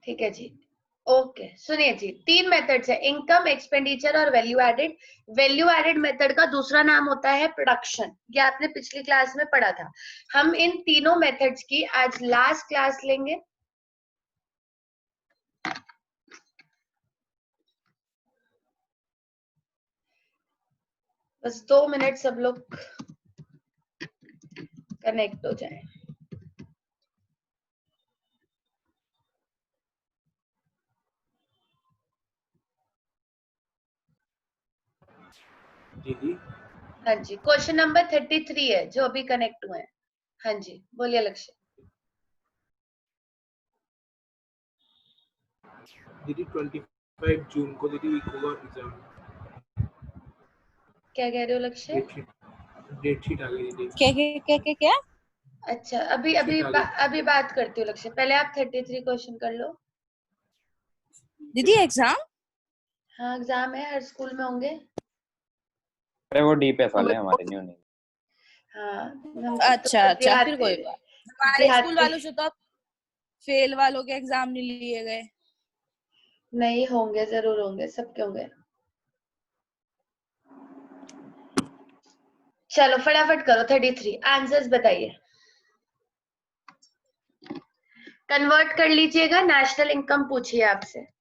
ठीक है जी। ओके सुनिए जी, 3 मेथड्स है, इनकम, एक्सपेंडिचर और value added. Value added method का दूसरा नाम होता है प्रोडक्शन, ये आपने पिछली क्लास में पढ़ा था। हम इन तीनों मेथड्स की आज लास्ट क्लास लेंगे। बस 2 मिनट सब लोग कनेक्ट हो जाए। दीदी हाँ जी, क्वेश्चन नंबर 33 है जो अभी कनेक्ट हुए हैं। हाँ जी बोलिए लक्ष्य। दीदी 25 जून को दीदी होगा एग्जाम। क्या कह रहे हो लक्ष्य? डेट शीट आ गई दीदी। क्या? अच्छा अभी अभी अभी बात करती हूँ लक्ष्य, पहले आप 33 क्वेश्चन कर लो। दीदी एग्जाम? हाँ एग्जाम है, हर स्कूल में होंगे। अरे वो डीपीएस वाले हमारे नहीं होने। हाँ अच्छा फिर कोई बात। हमारे स्कूल वालों से तो फेल वालों के एग्जाम नहीं लिए गए। नहीं होंगे, जरूर होंगे, सबके होंगे। चलो फटाफट करो, 33 आंसर्स बताइए। कन्वर्ट कर लीजिएगा, नेशनल इनकम पूछिए आपसे।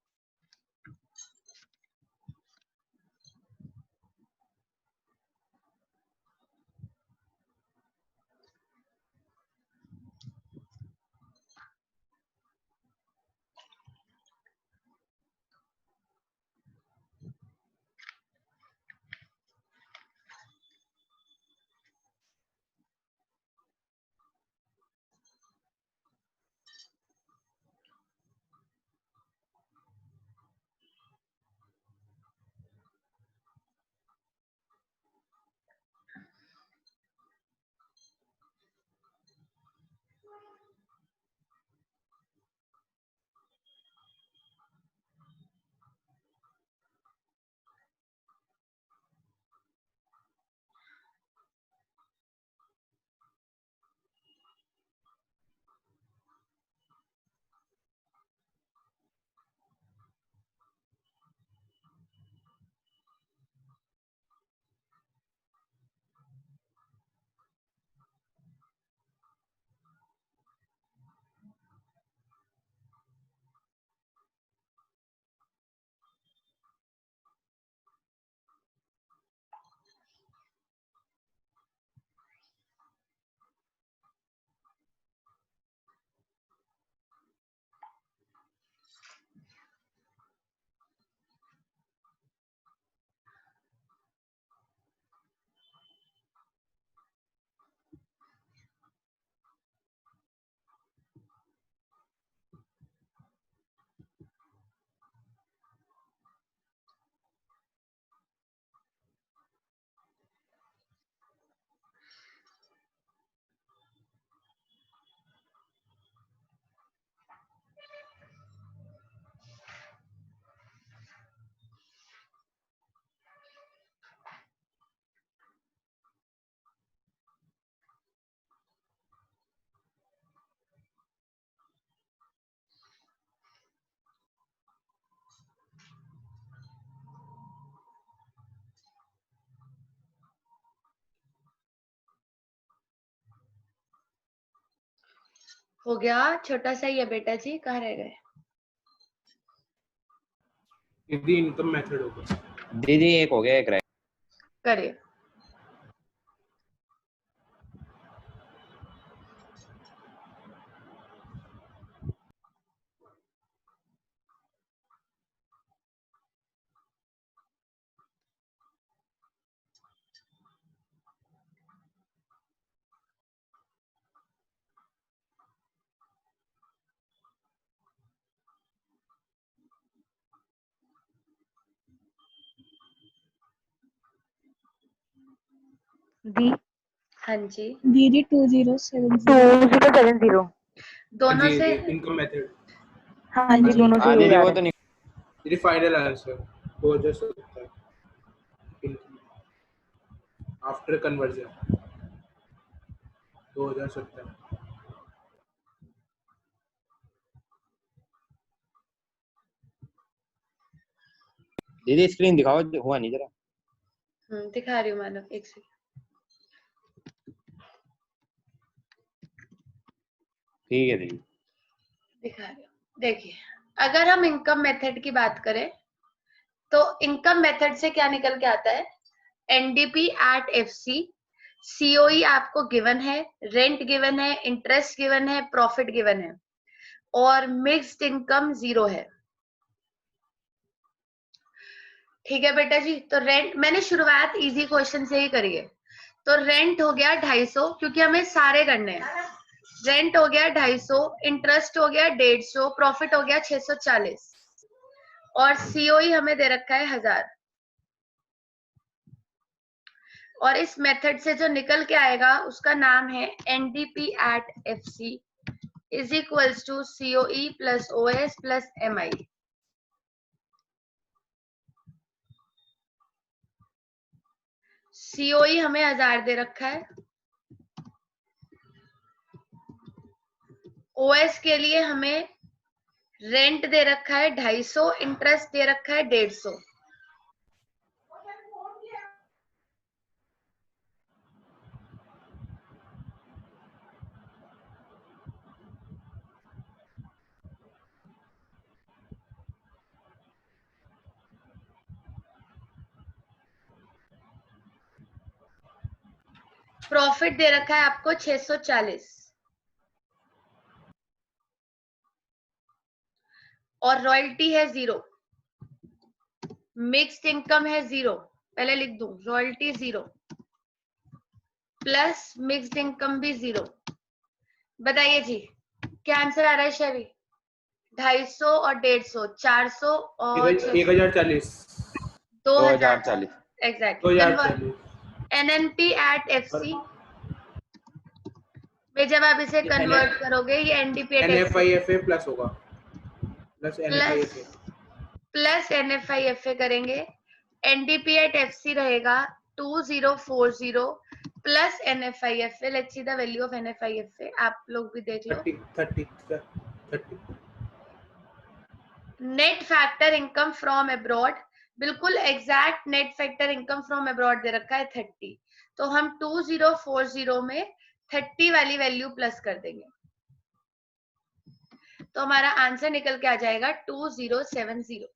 हो गया, छोटा सा ही है बेटा जी, कहाँ रह गए? दीदी इनकम मेथड होगा। दीदी एक हो गया, एक रह करिए। दी हाँ जी दीदी 2070 दोनों से। Income method. हाँ जी दोनों से हाँ यही दीदी आ वो रहा तो है। नहीं। दीदी फाइनल आंसर 2070 आफ्टर कन्वर्जन 2070। दीदी स्क्रीन दिखाओ, हुआ नहीं जरा। दिखा रही हूँ मानव, एक सेकंड। ठीक है दीदी। दिखा रही हूँ। देखिए, अगर हम इनकम मेथड की बात करें तो इनकम मेथड से क्या निकल के आता है, एनडीपी एट एफसी, सीओई आपको गिवन है, रेंट गिवन है, इंटरेस्ट गिवन है, प्रॉफिट गिवन है, और मिक्स्ड इनकम 0 है। ठीक है बेटा जी। तो रेंट, मैंने शुरुआत इजी क्वेश्चन से ही करी है। तो रेंट हो गया 250, क्योंकि हमें सारे करने हैं। रेंट हो गया 250, इंटरेस्ट हो गया 150, प्रॉफिट हो गया 640, और सीओई हमें दे रखा है 1000। और इस मेथड से जो निकल के आएगा उसका नाम है NDP at FC is equals to COE plus OS plus MI. COE हमें 1000 दे रखा है, ओएस के लिए हमें रेंट दे रखा है 250, इंटरेस्ट दे रखा है 150। प्रॉफिट दे रखा है आपको 640, और रॉयल्टी है 0, मिक्स्ड इनकम है 0, पहले लिख दूं, रॉयल्टी 0 प्लस मिक्स्ड इनकम भी 0। बताइए जी, क्या आंसर आ रहा है शेवी? 250 और 150, 400 और 1040, 2040 एग्जैक्टली। 2040। एनएनपी एट एफसी में जब आप इसे कन्वर्ट करोगे, ये एनडीपी एट NFIFA प्लस होगा, प्लस NFIFA। प्लस एनएफआईएफए करेंगे। एनडीपी एट एफसी रहेगा 2040 plus NFIFA. Let's see the value of NFIFA, आप लोग भी देख लो। 30। Net factor income from abroad, बिल्कुल exact net factor income from abroad दे रखा है 30। तो हम 2040 में 30 वाली वैल्यू प्लस कर देंगे, तो हमारा आंसर निकल के आ जाएगा 2070।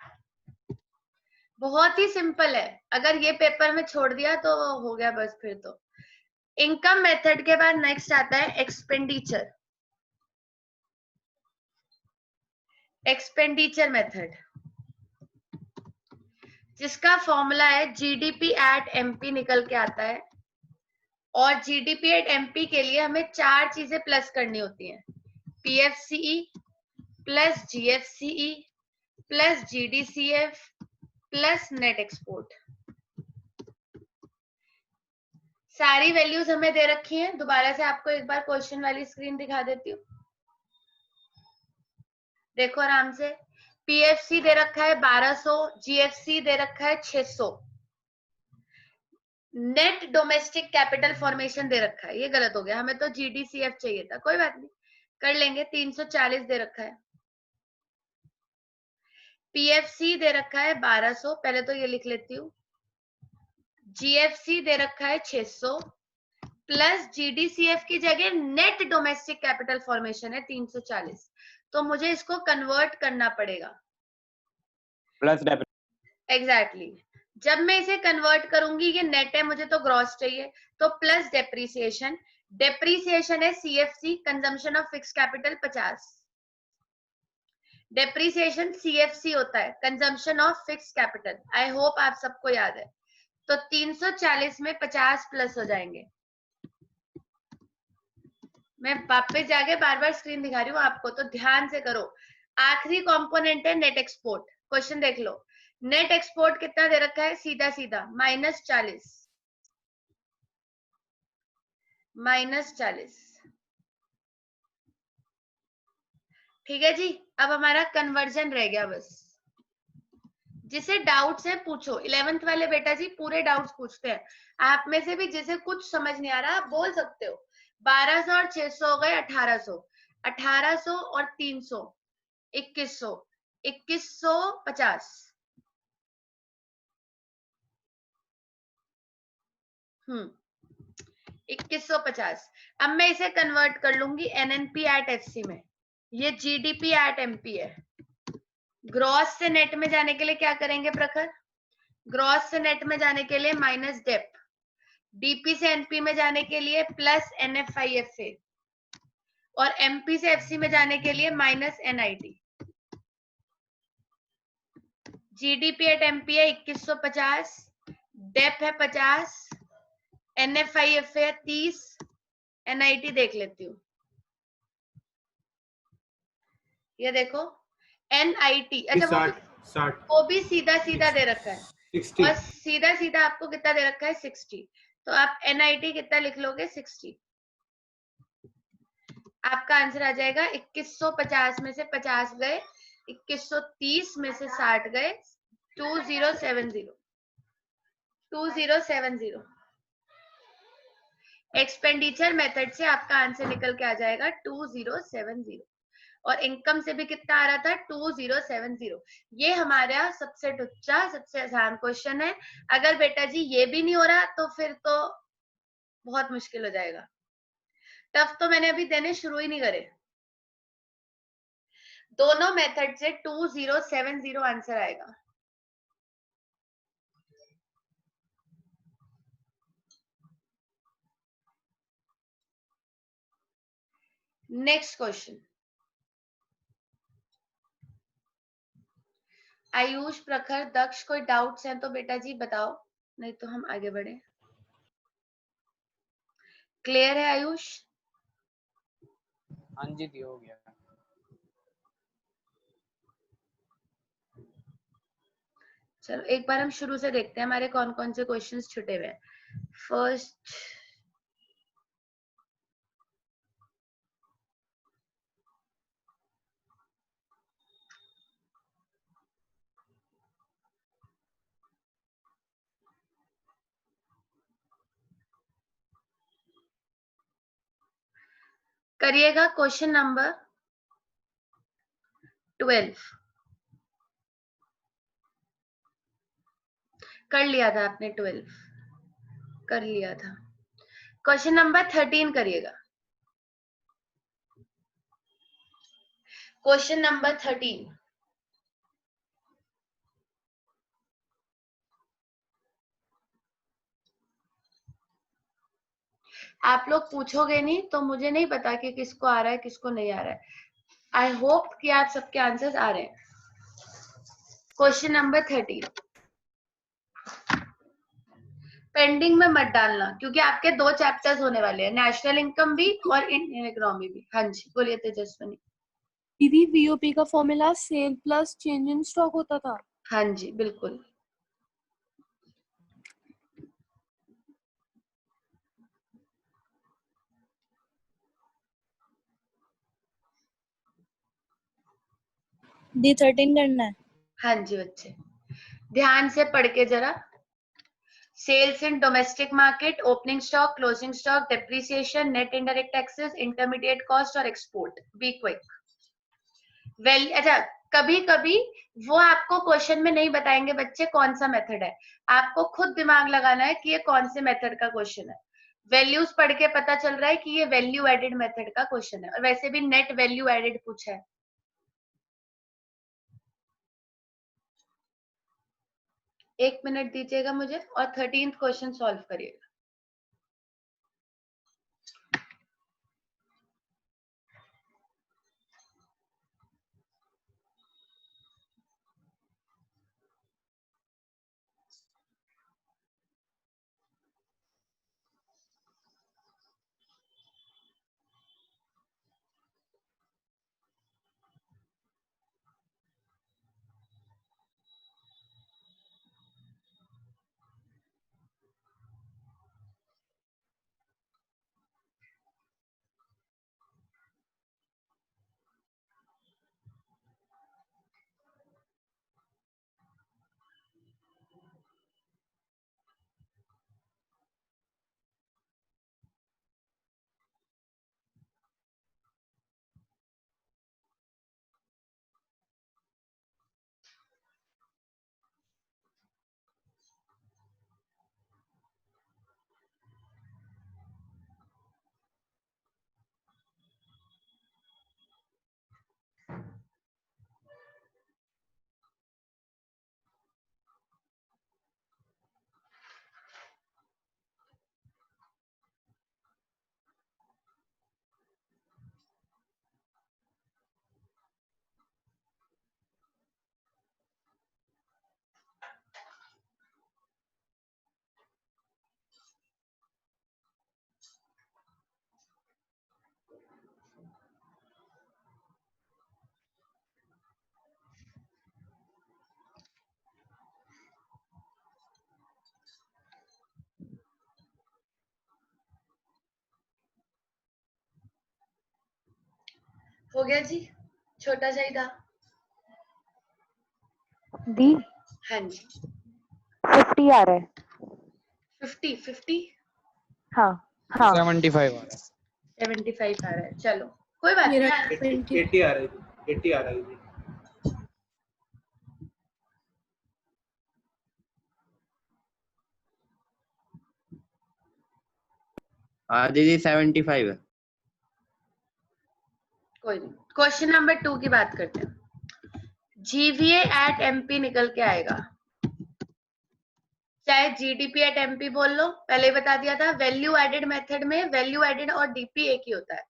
बहुत ही सिंपल है, अगर ये पेपर में छोड़ दिया तो हो गया बस। फिर तो इनकम मेथड के बाद नेक्स्ट आता है एक्सपेंडिचर। एक्सपेंडिचर मेथड जिसका फॉर्मूला है जीडीपी एट एमपी निकल के आता है, और जीडीपी एट एमपी के लिए हमें 4 चीजें प्लस करनी होती हैं, PFCE plus GFCE plus GDCF plus net export. सारी वैल्यूज हमें दे रखी हैं। दोबारा से आपको एक बार क्वेश्चन वाली स्क्रीन दिखा देती हूँ, देखो आराम से। पीएफसी दे रखा है 1200, जीएफसी दे रखा है 600, नेट डोमेस्टिक कैपिटल फॉर्मेशन दे रखा है, ये गलत हो गया, हमें तो जीडीसीएफ चाहिए था, कोई बात नहीं कर लेंगे। 340 दे रखा है, पीएफसी दे रखा है 1200, पहले तो ये लिख लेती हूँ, जीएफसी दे रखा है 600 प्लस जीडीसीएफ की जगह नेट डोमेस्टिक कैपिटल फॉर्मेशन है 340, तो मुझे इसको कन्वर्ट करना पड़ेगा। प्लस एग्जैक्टली जब मैं इसे कन्वर्ट करूंगी, ये नेट है, मुझे तो ग्रॉस चाहिए, तो प्लस डेप्रीसिएशन। डेप्रीसिएशन है CFC, consumption of fix capital 50। Depreciation CFC होता है, consumption of fix capital. I hope आप सबको याद है। तो 340 में 50 प्लस हो जाएंगे। मैं वापस जाके बार बार स्क्रीन दिखा रही हूँ आपको, तो ध्यान से करो। आखिरी कंपोनेंट है नेट एक्सपोर्ट। क्वेश्चन देख लो, नेट एक्सपोर्ट कितना दे रखा है, सीधा सीधा -40, -40। ठीक है जी, अब हमारा कन्वर्जन रह गया बस। जिसे डाउट्स है पूछो, 11th वाले बेटा जी पूरे डाउट्स पूछते हैं। आप में से भी जिसे कुछ समझ नहीं आ रहा आप बोल सकते हो। 1200 और 600 हो गए 1800, 1800 और 300 2100, 2150, 2150। अब मैं इसे कन्वर्ट कर लूंगी एनएनपी एट एफसी में, ये जीडीपी एट एमपी है। ग्रॉस से नेट में जाने के लिए क्या करेंगे प्रखर? ग्रॉस से नेट में जाने के लिए माइनस डेप, डीपी से एनपी में जाने के लिए प्लस एनएफआईएफए, और एमपी से एफसी में जाने के लिए minus NIT. GDP at MP है 2150, डेप है 50, एनएफआईएफए है 30, एनआईटी देख लेती हूँ, ये देखो एनआईटी। अच्छा वो भी सीधा सीधा दे रखा है 60 और सीधा सीधा आपको कितना दे रखा है 60, तो आप एनआईटी कितना लिख लोगे 60। आपका आंसर आ जाएगा 2150 में से 50 गए, 2130 में से 60 गए, 2070। 2070 एक्सपेंडिचर मेथड से आपका आंसर निकल के आ जाएगा 2070। और इनकम से भी कितना आ रहा था 2070। ये हमारा सबसे टुच्चा सबसे आसान क्वेश्चन है। अगर बेटा जी ये भी नहीं हो रहा तो फिर तो बहुत मुश्किल हो जाएगा। टफ तो मैंने अभी देने शुरू ही नहीं करे। दोनों मेथड से 2070 आंसर आएगा। नेक्स्ट क्वेश्चन, आयुष, प्रखर, दक्ष, कोई डाउट्स हैं तो बेटा जी बताओ, नहीं तो हम आगे बढ़े। क्लियर है आयुष? हाँ जी दी, हो गया। चलो एक बार हम शुरू से देखते हैं हमारे कौन कौन से क्वेश्चंस छुटे हुए हैं। फर्स्ट, करिएगा क्वेश्चन नंबर 12। कर लिया था आपने 12, कर लिया था। क्वेश्चन नंबर 13 करिएगा। क्वेश्चन नंबर 13, आप लोग पूछोगे नहीं तो मुझे नहीं पता कि किसको आ रहा है किसको नहीं आ रहा है। आई होप कि आप सबके आंसर्स आ रहे हैं। क्वेश्चन नंबर 13, पेंडिंग में मत डालना क्योंकि आपके 2 चैप्टर्स होने वाले हैं, नेशनल इनकम भी और इंडियन इकोनॉमी भी। हाँ जी बोलिए तेजस्वनी। दीदी वीओपी का formula sale plus change in stock होता था। हाँ जी बिल्कुल। D13 करना है। हाँ जी बच्चे ध्यान से पढ़ के जरा। Sales in domestic market, opening stock, closing stock, depreciation, net indirect taxes, intermediate cost और एक्सपोर्ट। Be quick. वेल अच्छा, कभी कभी वो आपको क्वेश्चन में नहीं बताएंगे बच्चे कौन सा मेथड है, आपको खुद दिमाग लगाना है कि ये कौन से मेथड का क्वेश्चन है। वैल्यूज पढ़ के पता चल रहा है कि ये वैल्यू एडेड मेथड का क्वेश्चन है, और वैसे भी नेट वैल्यू एडेड पूछा है। एक मिनट दीजिएगा मुझे और 13th क्वेश्चन सॉल्व करिएगा। हो गया जी, छोटा सा ही था। दी हाँ जी 50 आ रहा है। 50 हाँ हाँ 75 आ रहा है। 75 आ रहा है, चलो कोई बात मेरा नहीं। 80 आ रहा है जी, 80 आ रहा है जी। दीदी 75 है। कोई नहीं, क्वेश्चन नंबर 2 की बात करते हैं। जीवीए एट एमपी निकल के आएगा, चाहे जीडीपी एट एमपी बोल लो, पहले ही बता दिया था। वैल्यू एडेड मेथड में वैल्यू एडेड और डीपी एक ही होता है।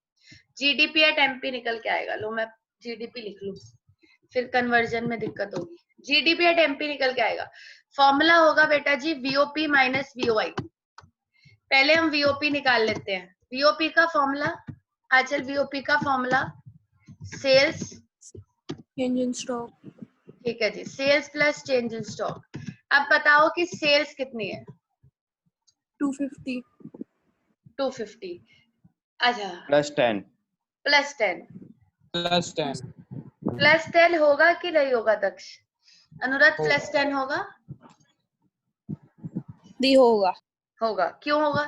जीडीपी एट एमपी निकल के आएगा। लो मैं जीडीपी लिख लूं, फिर कन्वर्जन में दिक्कत होगी। जीडीपी एट एमपी निकल के आएगा। फॉर्मूला होगा बेटा जी वीओपी माइनस वीओआई। पहले हम वीओपी निकाल लेते हैं। वीओपी का फॉर्मूला, आचल वीओपी का formula sales, change in stock. ठीक है जी, sales plus change in stock. अब बताओ कि सेल्स कितनी है? 250 250। अच्छा, +10 प्लस 10 +10 प्लस 10 होगा कि नहीं होगा दक्ष? अनुराग होगा। प्लस 10 होगा? दी होगा। होगा, क्यों होगा?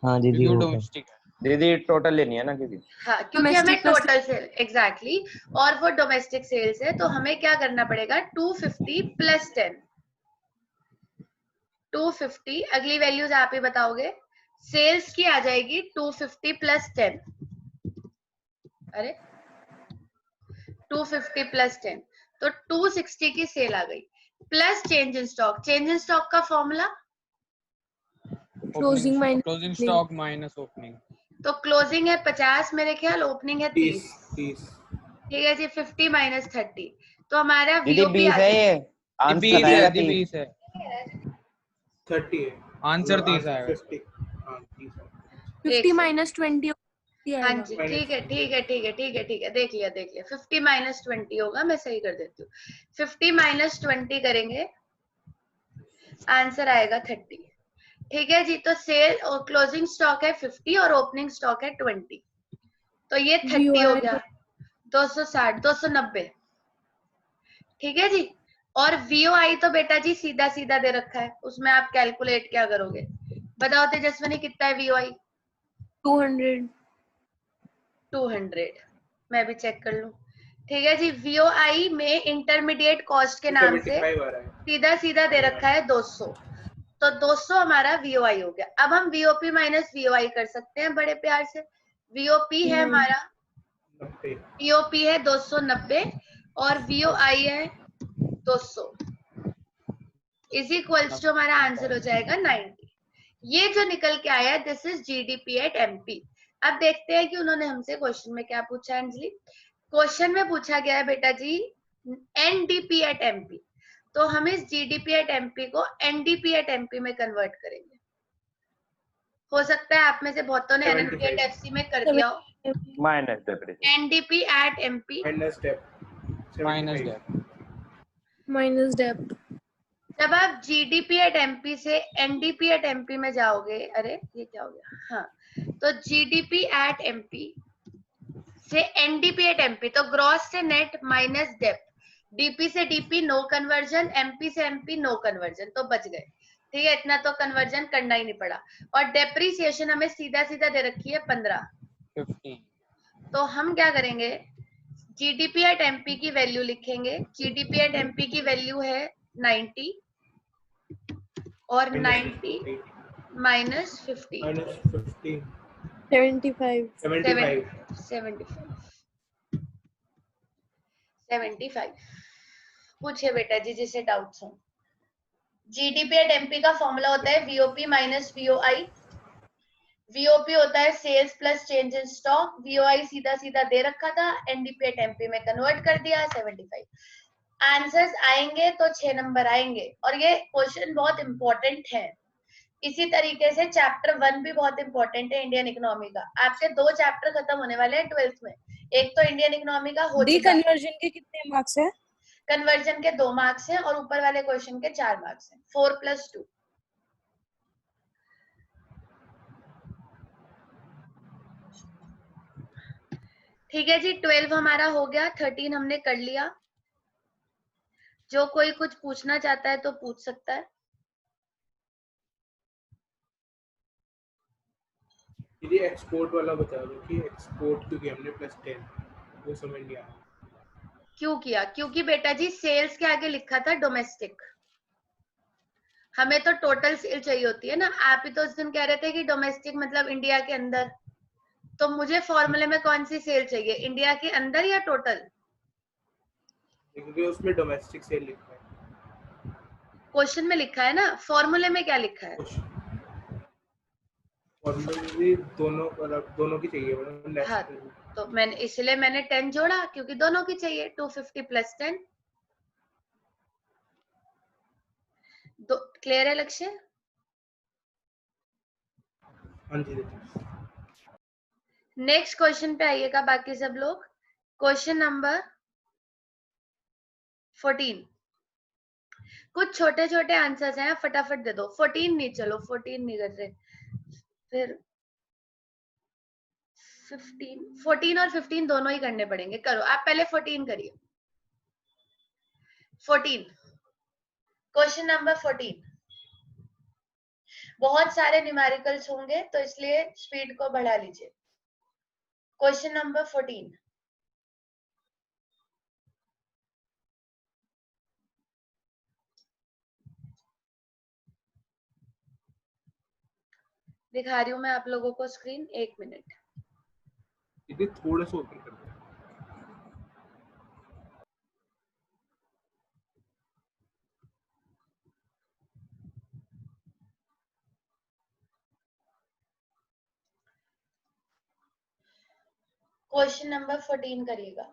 हाँ दीदी क्योंकि वो होगा। डोमेस्टिक है। दीदी टोटल लेनी है ना क्योंकि हाँ, क्योंकि हमें Domestic plus- total sale exactly और वो डोमेस्टिक सेल्स है, तो हमें क्या करना पड़ेगा? 250 प्लस 10। 250, अगली वैल्यूज आप ही बताओगे। सेल्स की आ जाएगी 250 प्लस 10। अरे 250 प्लस 10 तो 260 की सेल आ गई, plus change in stock. Change in stock का formula Closing minus closing opening. Stock minus opening. तो क्लोजिंग है 50 मेरे ख्याल, ओपनिंग है 30। 30 ठीक है जी, 50 माइनस 30 तो हमारा दीदी वीओपी 20 आ है जाएगा। ये आंसर 20 है आएगा दी, 30। 20 है। 30 है आंसर, 30 आएगा। 50 हाँ 30 है। 50 minus 20 हाँ आएगा। जी, ठीक है ठीक है ठीक है ठीक है ठीक है, देख लिया देख लिया। 50 माइनस 20 होगा, मैं सही कर देती हूँ। 50 माइनस 20 करेंगे, आंसर आएगा 30। ठीक है जी, तो सेल और क्लोजिंग स्टॉक है 50 और ओपनिंग स्टॉक है 20, तो ये 30 हो गया। 260 290, ठीक है जी। और वीओआई तो बेटा जी सीधा सीधा दे रखा है, उसमें आप कैलकुलेट क्या करोगे? बताओ तेजस्विनी, कितना है वीओआई? 200 200, मैं भी चेक कर लूं। ठीक है जी, वीओआई में इंटरमीडिएट कॉस्ट के नाम से 75 आ रहा है। सीधा सीधा दे रखा है 200, तो 200 हमारा वीओआई हो गया। अब हम वीओपी माइनस वीओआई कर सकते हैं बड़े प्यार से। वीओपी है हमारा, 90 वीओपी है 290 और वीओआई है 200, इज इक्वल्स टू हमारा आंसर हो जाएगा 90। ये जो निकल के आया, this is GDP at MP. अब देखते हैं कि उन्होंने हमसे क्वेश्चन में क्या पूछा है। अंजलि, क्वेश्चन में पूछा गया है बेटा जी एनडीपी एट एमपी, तो हम इस जीडीपी एट एमपी को एनडीपी एट एमपी में कन्वर्ट करेंगे। हो सकता है आप में से बहुतों ने एनडीपी एट एफसी में कर दिया हो। Minus depreciation NDP at MP minus dep minus debt. जब आप जीडीपी एट एमपी से एनडीपी एट एमपी में जाओगे, अरे ये क्या हो गया, हाँ, तो जीडीपी एट एमपी से एनडीपी एट एमपी, तो ग्रॉस से नेट माइनस डेप्ट, डीपी से डीपी नो कन्वर्जन, एमपी से एमपी नो कन्वर्जन, तो बच गए। ठीक है, इतना तो कन्वर्जन करना ही नहीं पड़ा। और डेप्रीसिएशन हमें सीधा सीधा दे रखी है 15, 50 तो हम क्या करेंगे? जीडीपी एट एमपी की वैल्यू लिखेंगे। जीडीपी एट एमपी की वैल्यू है 90 और 90 माइनस 50 -15 75 75 पूछे बेटा जी जिसे डाउट्स हो। जीडीपी एट एमपी का फॉर्मूला होता है वीओपी माइनस वीओआई। वीओपी होता है sales plus change in stock, VOI सीधा सीधा दे रखा था, एनडीपी एट एमपी में कन्वर्ट कर दिया 75। आंसर्स आएंगे तो 6 नंबर आएंगे, और ये क्वेश्चन बहुत इंपॉर्टेंट है। इसी तरीके से चैप्टर 1 भी बहुत इंपॉर्टेंट है इंडियन इकोनॉमी का। आपके 2 चैप्टर खत्म होने वाले हैं 12th में, एक तो इंडियन इकोनॉमी का हो दी चुका है, कन्वर्जन के कितने मार्क्स है? कन्वर्जन के 2 मार्क्स हैं और ऊपर वाले क्वेश्चन के 4 मार्क्स हैं, 4+2। ठीक है जी, 12 हमारा हो गया, 13 हमने कर लिया। जो कोई कुछ पूछना चाहता है तो पूछ सकता है। दीदी एक्सपोर्ट वाला बता दो कि एक्सपोर्ट क्योंकि हमने +10 वो समझ नहीं आया। क्यों किया? क्योंकि बेटा जी सेल्स के आगे लिखा था डोमेस्टिक, हमें तो टोटल सेल चाहिए होती है ना। आप ही तो उस दिन कह रहे थे कि डोमेस्टिक मतलब इंडिया के अंदर, तो मुझे फॉर्मूले में कौन सी सेल चाहिए, इंडिया के अंदर या टोटल? क्योंकि उसमें डोमेस्टिक सेल लिखा है। क्वेश्चन में लिखा है ना, फॉर्मूले में क्या लिखा है? फॉर्मूले दोनों की चाहिए मैडम। हाँ, तो मैंने इसलिए मैंने 10 जोड़ा क्योंकि दोनों की चाहिए। 250 + 10, दो। क्लियर है लक्ष्य? हाँ जी दीदी। नेक्स्ट क्वेश्चन पे आइएगा बाकी सब लोग। Question number 14। कुछ छोटे छोटे आंसर्स हैं, फटाफट दे दो। 14 नहीं, चलो 14 नहीं कर रहे, फिर 15, 14 और 15 दोनों ही करने पड़ेंगे। करो आप पहले 14 करिए। 14, क्वेश्चन नंबर 14। बहुत सारे न्यूमेरिकल्स होंगे तो इसलिए स्पीड को बढ़ा लीजिए। Question number 14। दिखा रही हूं मैं आप लोगों को स्क्रीन, 1 मिनट। दीदी थोड़ा सा ओपन कर दो। क्वेश्चन नंबर 14 करिएगा।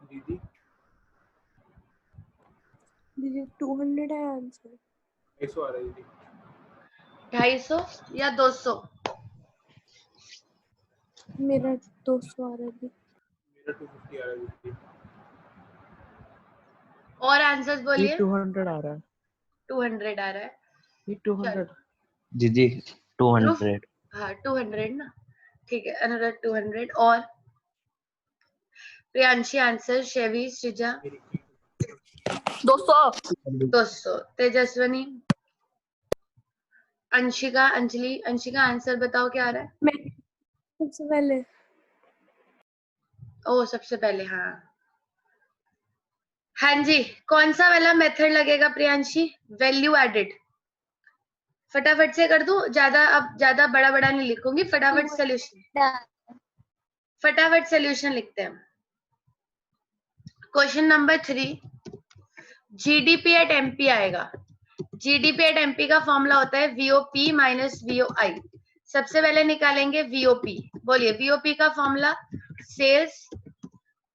दीदी दीदी 200 है आंसर। 250 आ रहा है दीदी। 250 या 200? मेरा 200 आ रहा है दीदी। मेरा 250 आ रहा है दीदी। और आंसर्स ये बोलिए। 200 आ रहा है। 200 आ रहा है। ये 200। दीदी 200। हाँ 200 ना, ठीक है। अनदर 200। और प्रियांशी आंसर, शेवी, सृजा 200। 200। तेजस्वनी, अंशिका, अंजलि, अंशिका आंसर बताओ क्या आ रहा है। मैं सबसे पहले ओ सबसे पहले, हाँ हाँ जी। कौन सा वाला मेथड लगेगा प्रियांशी? Value added. फटाफट से कर दूं, ज्यादा अब ज्यादा बड़ा बड़ा नहीं लिखूंगी, फटाफट सोल्यूशन, फटाफट सोल्यूशन लिखते हैं। Question number 3, GDP at MP आएगा। जीडीपी एट एमपी का फॉर्मूला होता है वीओपी माइनस वीओआई। सबसे पहले निकालेंगे वीओपी। बोलिए वीओपी का formula, sales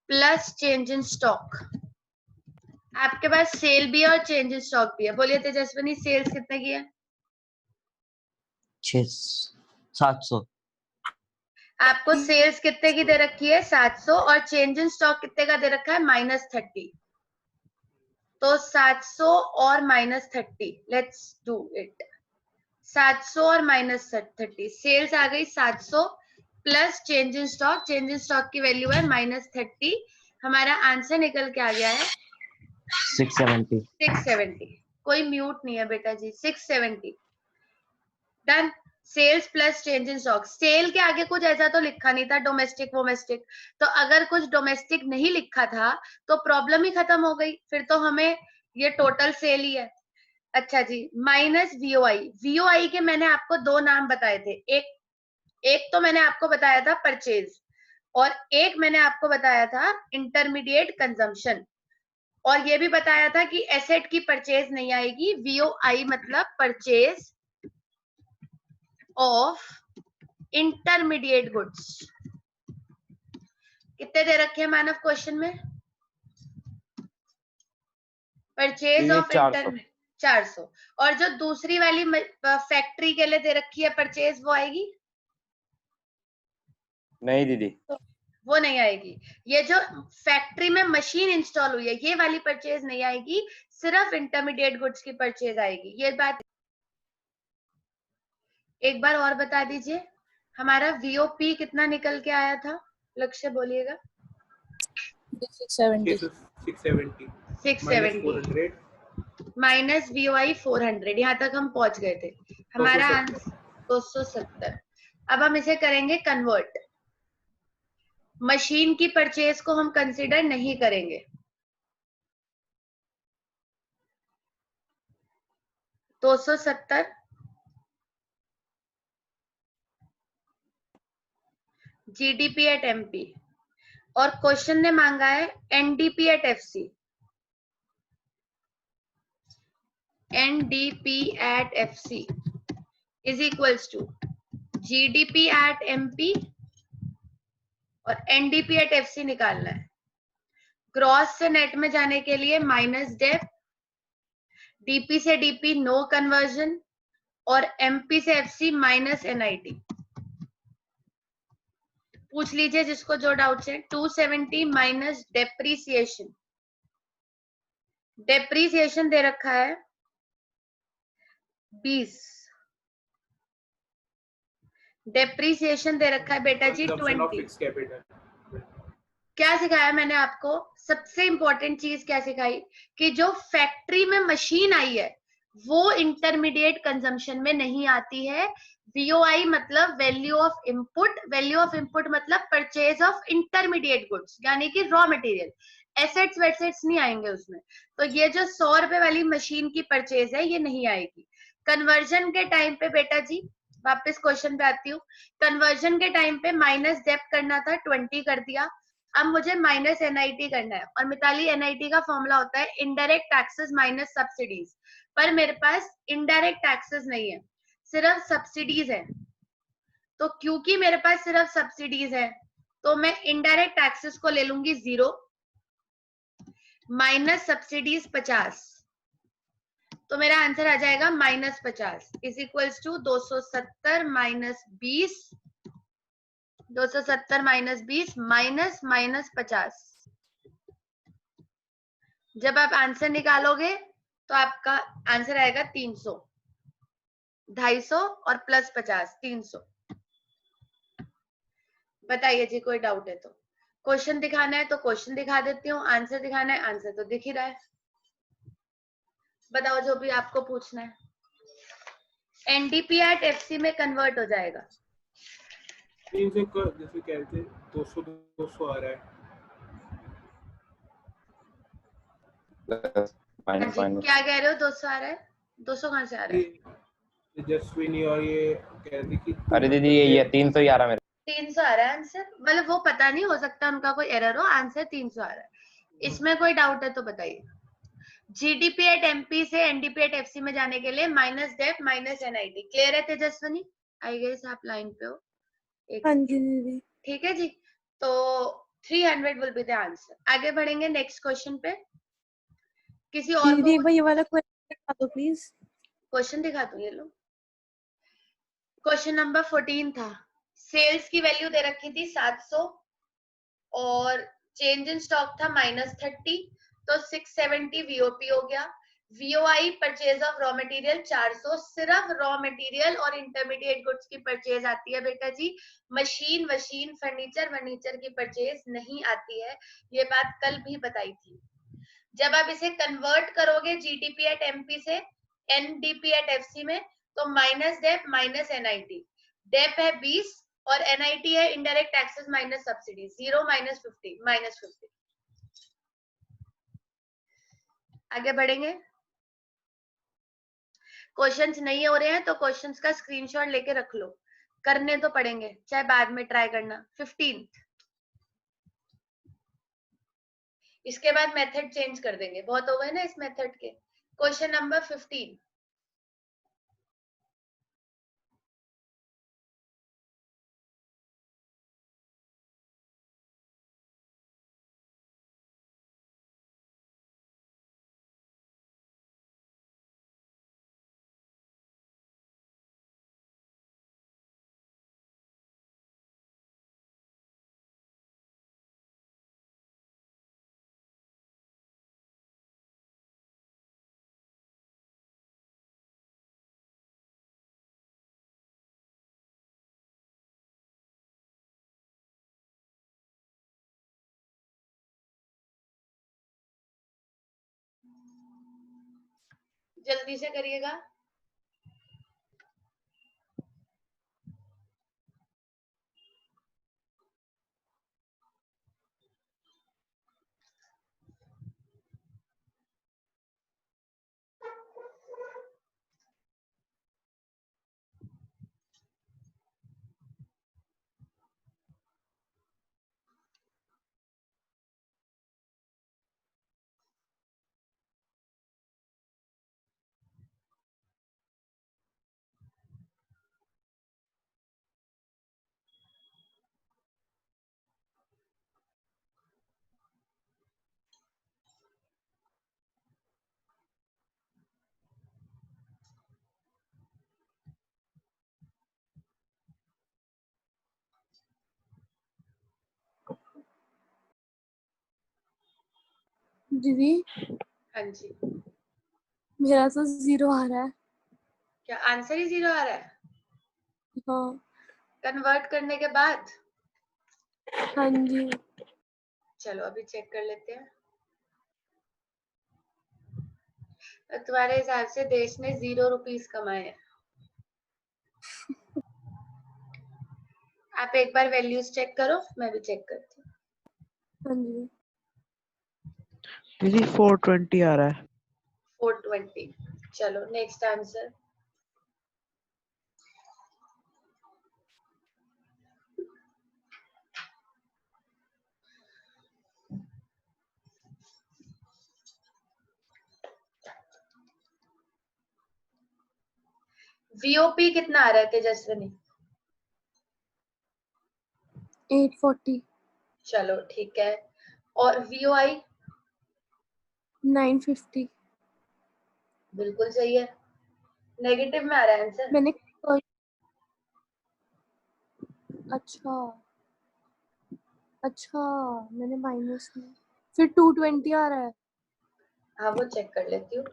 plus change in stock. आपके पास सेल भी है और चेंज इन स्टॉक भी है। बोलिए तेजस्वनी, सेल्स कितने की है? 700। आपको सेल्स कितने की दे रखी है? 700। और चेंज इन स्टॉक कितने का दे रखा है? -30। तो 700 और -30, लेट्स डू इट। 700 और -30, सेल्स आ गई 700 plus change in stock. Change in stock की वैल्यू है -30। हमारा आंसर निकल के आ गया है 670। 670। कोई म्यूट नहीं है बेटा जी। 670 done. Sales plus change in stock. Sale के आगे कुछ ऐसा तो लिखा नहीं था डोमेस्टिक वोमेस्टिक, तो अगर कुछ डोमेस्टिक नहीं लिखा था तो प्रॉब्लम ही खत्म हो गई, फिर तो हमें ये टोटल सेल ही है। अच्छा जी, माइनस वीओआई। वीओआई के मैंने आपको दो नाम बताए थे। एक तो मैंने आपको बताया था परचेज, और एक मैंने आपको बताया था इंटरमीडिएट कंजम्पशन। और ये भी बताया था कि एसेट की परचेज नहीं आएगी। वीओआई मतलब परचेज ऑफ इंटरमीडिएट गुड्स। कितने दे रखे हैं मानव क्वेश्चन में? परचेज ये ऑफ 400। इंटरमीडिएट 400। और जो दूसरी वाली फैक्ट्री के लिए दे रखी है परचेज, वो आएगी? नहीं दीदी, वो नहीं आएगी। ये जो फैक्ट्री में मशीन इंस्टॉल हुई है, ये वाली परचेज नहीं आएगी, सिर्फ इंटरमीडिएट गुड्स की परचेज आएगी। ये बात एक बार और बता दीजिए। हमारा वीओपी कितना निकल के आया था? लक्ष्य बोलिएगा। 670। 670 670 माइनस वीओआई 400। यहाँ तक हम पहुंच गए थे। हमारा आंसर 270। अब हम इसे करेंगे कन्वर्ट। मशीन की परचेज को हम कंसिडर नहीं करेंगे। 270 जीडीपी एट एमपी, और क्वेश्चन ने मांगा है NDP at FC. NDP at FC is equals to GDP at MP और एनडीपी एट एफसी निकालना है। ग्रॉस से नेट में जाने के लिए माइनस डेप्थ, डीपी से डीपी नो कन्वर्जन, और एमपी से एफसी माइनस एनआईटी। पूछ लीजिए जिसको जो डाउट्स है। 270 माइनस डेप्रीसिएशन। डेप्रीसिएशन दे रखा है 20। डेप्रीसिएशन दे रखा है बेटा जी 20। क्या सिखाया मैंने आपको? सबसे इंपॉर्टेंट चीज क्या सिखाई कि जो फैक्ट्री में मशीन आई है वो इंटरमीडिएट कंजम्पशन में नहीं आती है। वीओआई मतलब value of input. Value of input मतलब परचेज ऑफ इंटरमीडिएट गुड्स, यानी कि रॉ मटेरियल। एसेट्स वेसेट्स नहीं आएंगे उसमें। तो ये जो 100 रुपए वाली मशीन की परचेज है ये नहीं आएगी। कन्वर्जन के टाइम पे बेटा जी, वापस क्वेश्चन पे आती हूँ। कन्वर्जन के टाइम पे माइनस डेप्थ करना था, 20 कर दिया। अब मुझे माइनस एनआईटी करना है, और मिताली एनआईटी का फॉर्मूला होता है इनडायरेक्ट टैक्सेस माइनस सब्सिडीज। पर मेरे पास इनडायरेक्ट टैक्सेस नहीं है, सिर्फ सब्सिडीज है। तो क्योंकि मेरे पास सिर्फ सब्सिडीज है तो मैं इनडायरेक्ट टैक्सेस को ले लूंगी 0 माइनस सब्सिडीज 50। तो मेरा आंसर आ जाएगा -50 is equals to 270 minus 20। 270 minus 20 minus -50 जब आप आंसर निकालोगे तो आपका आंसर आएगा 300, 250 और प्लस 50, 300। बताइए जी, कोई डाउट है तो। क्वेश्चन दिखाना है तो क्वेश्चन दिखा देती हूँ, आंसर दिखाना है आंसर तो दिख ही रहा है। बताओ जो भी आपको पूछना है। एनडीपी एट एफसी में कन्वर्ट हो जाएगा। 300 का जैसे कहते 200 आ रहा है। प्लस हाँ माइनस जी, माइनस। क्या कह रहे हो? 200 आ रहा है? 200 कहाँ से आ रहा है? ये यशविनी और ये कह रही कि अरे दीदी ये 300 ही आ रहा मेरे। 300 आ रहा है आंसर, मतलब वो पता नहीं, हो सकता उनका कोई एरर हो, आंसर 300 आ रहा है। इसमें कोई डाउट है तो बताइए। जीडीपी एट एमपी से एनडीपी एट एफसी में जाने के लिए minus dep minus NIT. Clear है तेजस्वनी? आई गेस आप लाइन पे हो। एक हाँ जी दीदी। ठीक है जी, तो 300 विल बी द आंसर। आगे बढ़ेंगे नेक्स्ट क्वेश्चन पे। किसी और को दीदी एक बार ये वाला क्वेश्चन दिखा दो प्लीज। क्वेश्चन दिखा दूं? ये लो, क्वेश्चन नंबर 14 था। सेल्स की वैल्यू दे रखी थी 700 और चेंज इन स्टॉक था -30, तो 670 वीओपी हो गया। VOI purchase of raw material 400। सिर्फ रॉ मटेरियल और इंटरमीडिएट गुड्स की परचेज आती है बेटा जी, मशीन वशीन फर्नीचर वर्नीचर की परचेज नहीं आती है। ये बात कल भी बताई थी। जब आप इसे कन्वर्ट करोगे जीडीपी एट एमपी से एनडीपी एट एफसी में, तो minus dep minus NIT. Dep है 20 और एनआईटी है इनडायरेक्ट टैक्सेस माइनस सब्सिडी। 0 -50 -50। आगे बढ़ेंगे। क्वेश्चंस नहीं हो रहे हैं तो क्वेश्चंस का स्क्रीनशॉट लेके रख लो, करने तो पड़ेंगे, चाहे बाद में ट्राई करना। 15, इसके बाद मेथड चेंज कर देंगे, बहुत हो गए ना इस मेथड के। Question number 15। जल्दी से करिएगा। दीदी हाँ जी, मेरा तो 0 आ रहा है। क्या आंसर ही 0 आ रहा है हाँ। कन्वर्ट करने के बाद? हाँ जी। चलो अभी चेक कर लेते हैं। तो तुम्हारे हिसाब से देश ने 0 रुपीस कमाए हैं। आप एक बार वैल्यूज चेक करो, मैं भी चेक करती हूँ। हाँ जी। दीदी 420 आ रहा है। 420। चलो नेक्स्ट आंसर। वीओपी कितना आ रहा है तेजस्विनी? 840। चलो ठीक है। और वीओआई? 950। बिल्कुल सही है। नेगेटिव में आ रहा है आंसर। मैंने अच्छा अच्छा मैंने माइनस में, फिर 220 आ रहा है। हाँ वो चेक कर लेती हूँ।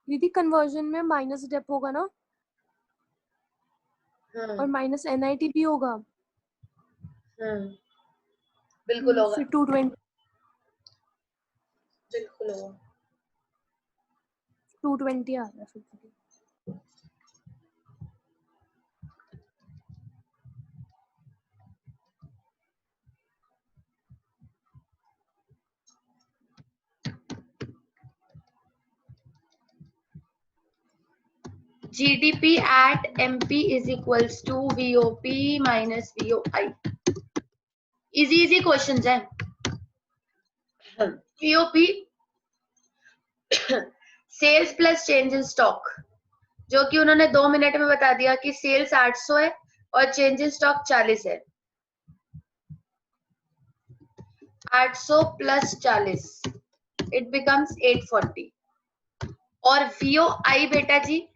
दीदी कन्वर्जन में माइनस डेप होगा ना, और माइनस NIT भी होगा। बिल्कुल होगा, फिर 220 बिल्कुल होगा। 220 आ रहा है फिर। GDP at MP is equals to VOP minus VOI. Easy questions हैं। VOP sales plus change in stock, जो कि उन्होंने 2 मिनट में बता दिया कि सेल्स 800 है और चेंज इन स्टॉक 40 है। 800 प्लस 40 इट बिकम्स 840। और VOI बेटा जी,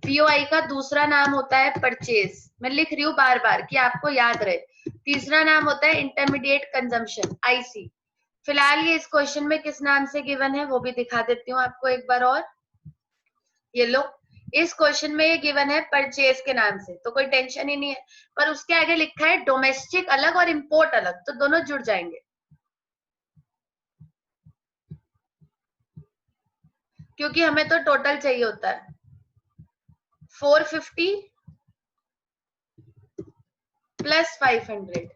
VOI का दूसरा नाम होता है परचेज। मैं लिख रही हूँ बार बार कि आपको याद रहे। तीसरा नाम होता है इंटरमीडिएट कंजम्पशन, IC। फिलहाल ये इस क्वेश्चन में किस नाम से गिवन है वो भी दिखा देती हूँ आपको एक बार और। ये लो, इस क्वेश्चन में ये गिवन है परचेज के नाम से, तो कोई टेंशन ही नहीं है। पर उसके आगे लिखा है डोमेस्टिक अलग और इंपोर्ट अलग, तो दोनों जुड़ जाएंगे, क्योंकि हमें तो टोटल चाहिए होता है। 450 प्लस 500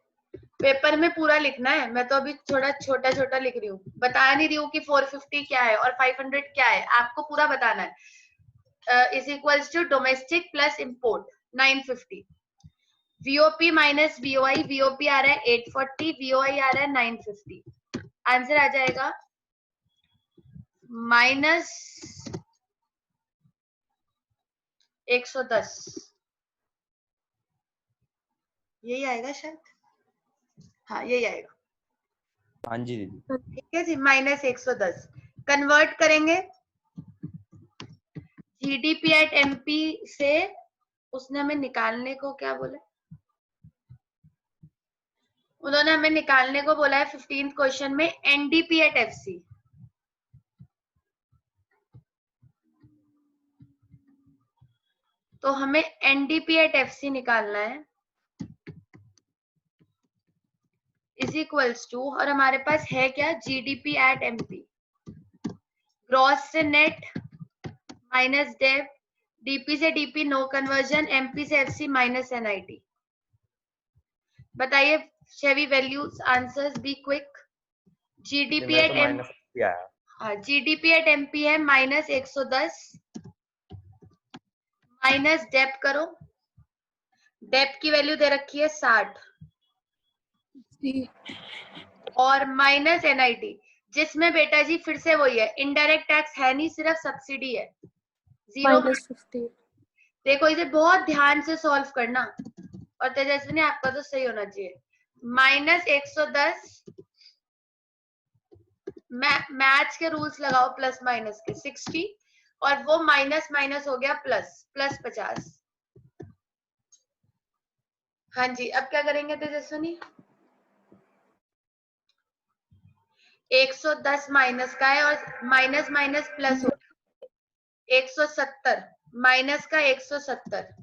पेपर में पूरा लिखना है। मैं तो अभी थोड़ा छोटा छोटा लिख रही हूँ, बता नहीं रही हूँ कि 450 क्या है और 500 क्या है, आपको पूरा बताना है। Is equals to domestic plus import 950। VOP minus VOI, VOP आ रहा है 840, VOI आ रहा है 950। आंसर आ जाएगा माइनस 110। यही आएगा शायद, हाँ यही आएगा। हाँ जी दीदी। ठीक है जी, माइनस 110 कन्वर्ट करेंगे GDP एट MP से। उसने हमें निकालने को क्या बोला, उन्होंने हमें निकालने को बोला है 15th क्वेश्चन में NDP एट FC। तो हमें NDP एट FC निकालना है, इज इक्वल्स टू, और हमारे पास है क्या, GDP एट MP। ग्रॉस से नेट माइनस डेट, DP से DP नो कन्वर्जन, MP से FC माइनस NIT। बताइए Shevi values, answers be quick. GDP at MP, हाँ GDP एट MP है माइनस 110, माइनस डेप करो, डेप की वैल्यू दे रखी है 60, और माइनस NIT, जिसमें बेटा जी फिर से वही है, इनडायरेक्ट टैक्स है नहीं, सिर्फ सब्सिडी है, 0। -50। देखो इसे बहुत ध्यान से सॉल्व करना, और तेजस्विनी आपका तो सही होना चाहिए। माइनस 110, मैथ्स के रूल्स लगाओ, प्लस माइनस के 60, और वो माइनस माइनस हो गया प्लस, प्लस 50। हाँ जी, अब क्या करेंगे तेजस्विनी, 110 माइनस का है और माइनस माइनस प्लस हो, 170 माइनस का 170,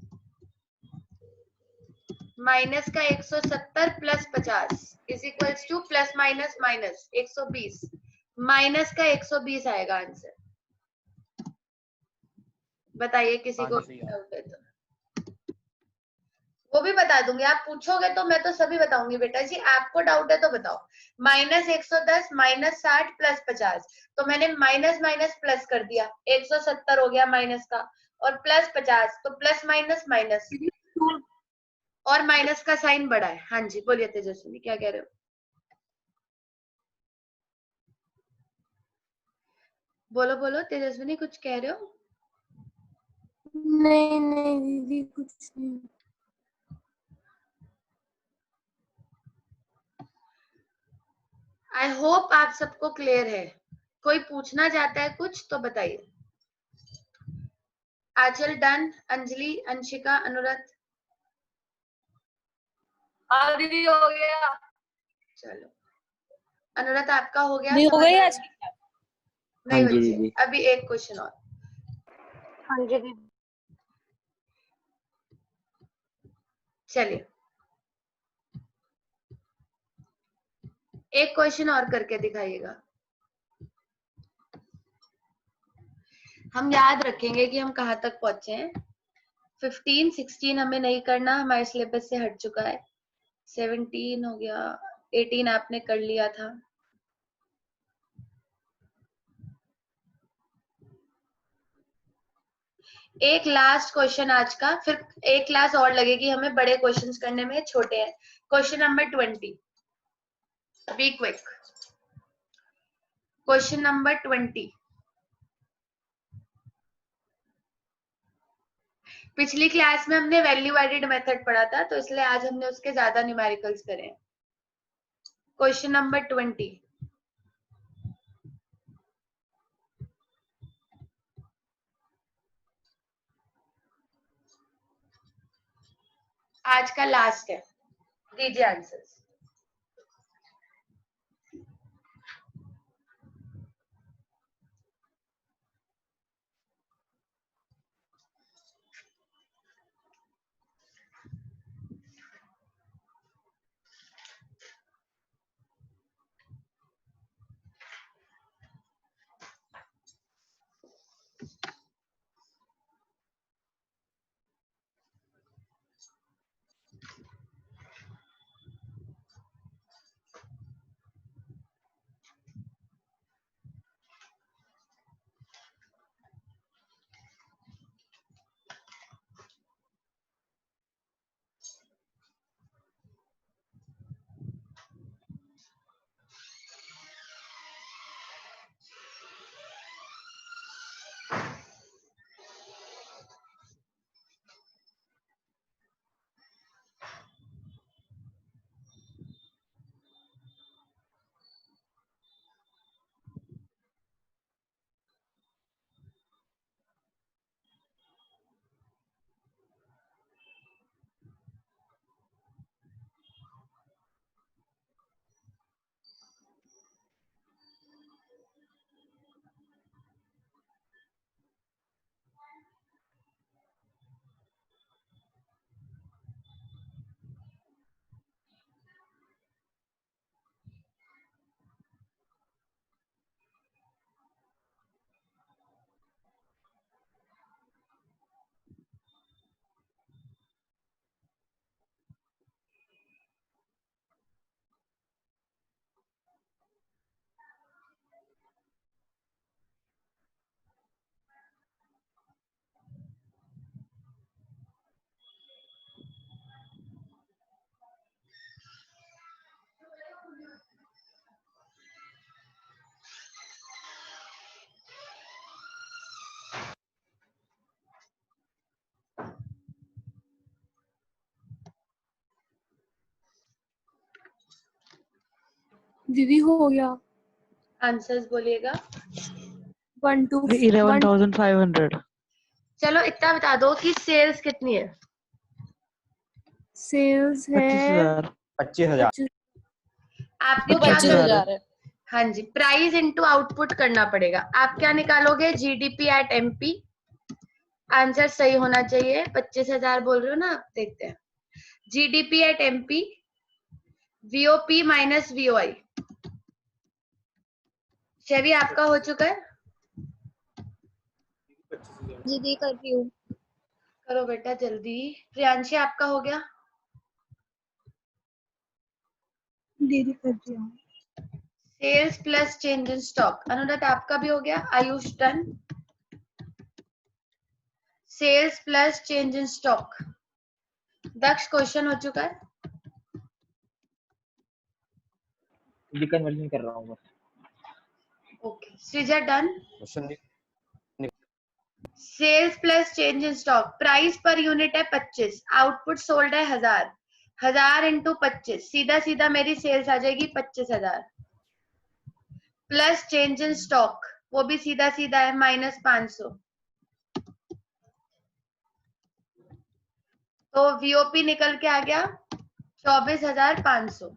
माइनस का 170 plus 50 is equals two plus minus minus 120, minus का 120 आएगा आंसर। बताइए किसी को डाउट है तो वो भी बता दूंगी, आप पूछोगे तो मैं तो सभी बताऊंगी बेटा जी। आपको डाउट है तो बताओ। माइनस 110 माइनस 60 प्लस 50, तो मैंने माइनस माइनस प्लस कर दिया, 170 हो गया माइनस का, और प्लस 50, तो प्लस माइनस माइनस, और माइनस का साइन बड़ा है। हाँ जी बोलिए तेजस्विनी, क्या कह रहे हो, बोलो बोलो तेजस्विनी, कुछ कह रहे हो। नहीं नहीं दीदी कुछ नहीं। आई होप आप सबको क्लियर है। कोई पूछना चाहता है कुछ तो बताइए। आंचल डन, अंजलि, अंशिका, अनुराध, दीदी हो गया। चलो अनुराध आपका हो गया? नहीं हो समझ गई आ आज गया? की? नहीं हाँ जी बच्चे, दीदी। अभी एक क्वेश्चन और। हाँ जी दीदी। चलिए एक क्वेश्चन और करके दिखाइएगा। हम याद रखेंगे कि हम कहाँ तक पहुंचे हैं। 15, 16 हमें नहीं करना, हमारे सिलेबस से हट चुका है। 17 हो गया, 18 आपने कर लिया था। एक लास्ट क्वेश्चन आज का, फिर एक क्लास और लगेगी हमें बड़े क्वेश्चंस करने में, छोटे हैं। Question number 20, be quick. Question number 20। पिछली क्लास में हमने वैल्यू एडेड मेथड पढ़ा था, तो इसलिए आज हमने उसके ज्यादा न्यूमेरिकल्स करे हैं। Question number 20। आज का लास्ट है, दीजिए आंसर्स। दीदी हो गया। आंसर्स बोलिएगा। 1 to 11,500। चलो इतना बता दो कि सेल्स कितनी है। सेल्स है 25,000। 25,000। 25। आपको तो क्या 25,000 करना? है। हाँ जी, प्राइस इनटू आउटपुट करना पड़ेगा। आप क्या निकालोगे? GDP at MP. आंसर सही होना चाहिए। 25,000 बोल रहे हो ना आप, देखते हैं। GDP at MP, VOP minus VOI. Shevi आपका हो चुका है? 25,000। दीदी कर रही हूँ। करो बेटा जल्दी। प्रियांशी आपका हो गया? दीदी कर रही हूँ। Sales plus change in stock. Anuradh आपका भी हो गया? Ayush done. Sales plus change in stock. Daksh question हो चुका है? ये कन्वर्जन कर रहा हूँ बस। Okay, Srija done. Question sales plus change in stock. Price per unit है 25, आउटपुट सोल्ड है 1000। 1000 इंटू 25, सीधा सीधा मेरी सेल्स आ जाएगी 25,000। प्लस चेंज इन स्टॉक, वो भी सीधा सीधा है -500। तो वीओपी निकल के आ गया 24,500।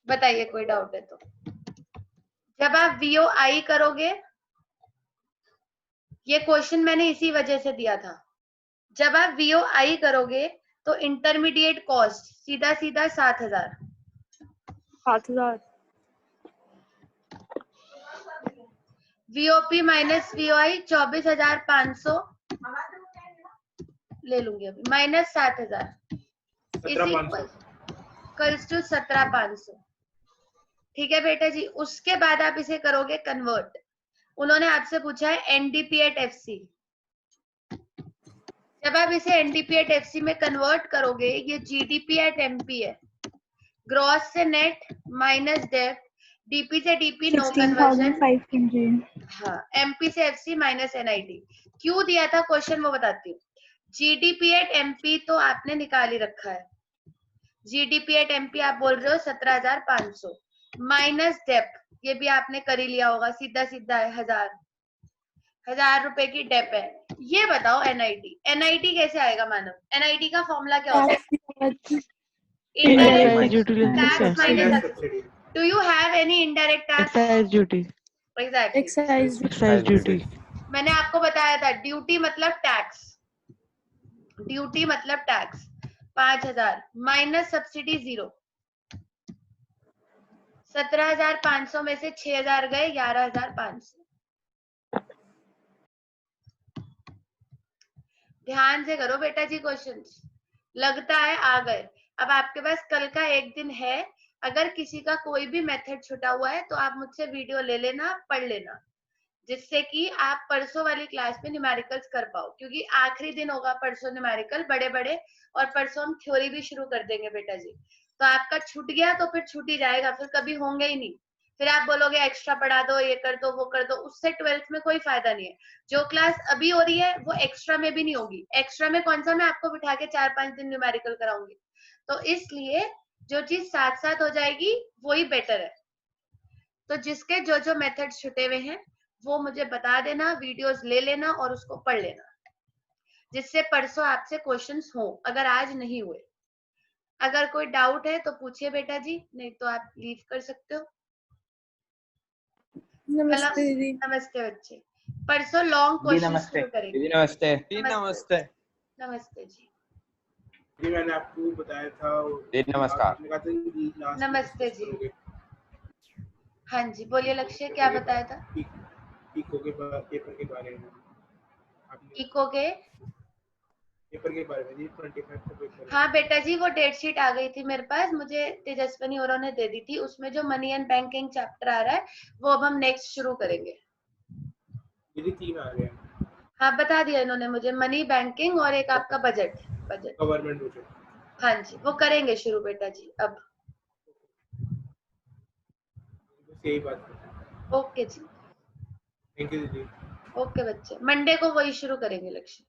बताइए कोई डाउट है तो। जब आप VOI करोगे, ये क्वेश्चन मैंने इसी वजह से दिया था, जब आप VOI करोगे तो इंटरमीडिएट कॉस्ट सीधा सीधा 7,000, 7,000। VOP माइनस VOI 24,500 ले लूंगी अभी, माइनस 7,000 इक्वल्स टू 17,500। ठीक है बेटा जी। उसके बाद आप इसे करोगे कन्वर्ट। उन्होंने आपसे पूछा है NDP एट FC। जब आप इसे NDP एट FC में कन्वर्ट करोगे, ये GDP एट MP है, ग्रॉस से नेट माइनस डेब्ट, DP से DP नो कन्वर्जन, 16,500। हाँ, MP से FC माइनस NIT। क्यों दिया था क्वेश्चन वो बताती हूँ। GDP एट MP तो आपने निकाल ही रखा है, GDP एट MP आप बोल रहे हो 17,500 माइनस डेप, ये भी आपने कर ही लिया होगा, सीधा सीधा है 1,000 रुपए की डेप है। ये बताओ NIT कैसे आएगा मानव? NIT का फॉर्मूला क्या होता है? Indirect tax minus. Subsidy. Do you have any indirect tax? Excise duty. Exactly. Excise duty. मैंने आपको बताया था ड्यूटी मतलब टैक्स, ड्यूटी मतलब टैक्स। 5,000 माइनस सब्सिडी 0, 17,500 में से 6,000 गए, 11,500। ध्यान से करो बेटा जी क्वेश्चंस, लगता है आ गए। अब आपके पास कल का एक दिन है, अगर किसी का कोई भी मेथड छुटा हुआ है तो आप मुझसे वीडियो ले लेना, पढ़ लेना, जिससे कि आप परसों वाली क्लास में न्यूमेरिकल्स कर पाओ, क्योंकि आखिरी दिन होगा परसों न्यूमेरिकल बड़े बड़े, और परसों हम थ्योरी भी शुरू कर देंगे बेटा जी। तो आपका छूट गया तो फिर छूट ही जाएगा, फिर कभी होंगे ही नहीं। फिर आप बोलोगे एक्स्ट्रा पढ़ा दो, ये कर दो, वो कर दो, उससे 12th में कोई फायदा नहीं है। जो क्लास अभी हो रही है वो एक्स्ट्रा में भी नहीं होगी। एक्स्ट्रा में कौन सा मैं आपको बिठा के 4-5 दिन न्यूमेरिकल कराऊंगी? तो इसलिए जो चीज साथ साथ हो जाएगी वही बेटर है। तो जिसके जो जो मेथड छुटे हुए हैं वो मुझे बता देना, वीडियोस ले लेना और उसको पढ़ लेना, जिससे परसों आपसे क्वेश्चंस हो, अगर आज नहीं हुए। अगर कोई डाउट है तो पूछिए बेटा जी, नहीं तो आप लीव कर सकते हो। नमस्ते दीदी। नमस्ते बच्चे। परसों लॉन्ग जी क्वेश्चन नमस्ते। शुरू करेंगे। दीदी नमस्ते। नमस्ते। नमस्ते जी। जी मैंने आपको बताया था। दीदी नमस्कार। आपने कहा था कि last में नमस्ते discuss जी। करोगे। हाँ जी बोलिए लक्ष्य, क्या बताया था? इको के पेपर के बारे में आपने इको के पेपर के बारे में जी 25 का पेपर। हाँ बेटा जी, वो डेट शीट आ गई थी मेरे पास, मुझे तेजस्विनी और ने दे दी थी। उसमें जो मनी एंड बैंकिंग चैप्टर आ रहा है वो अब हम नेक्स्ट शुरू करेंगे। दीदी 3 आ गए हैं। हाँ बता दिया इन्होंने मुझे, मनी बैंकिंग और एक आपका बजट गवर्नमेंट बजट। हाँ जी वो करेंगे शुरू बेटा जी अब। बस यही बात है। ओके जी। थैंक यू दीदी। ओके बच्चे, मंडे को वही शुरू करेंगे लक्ष्य।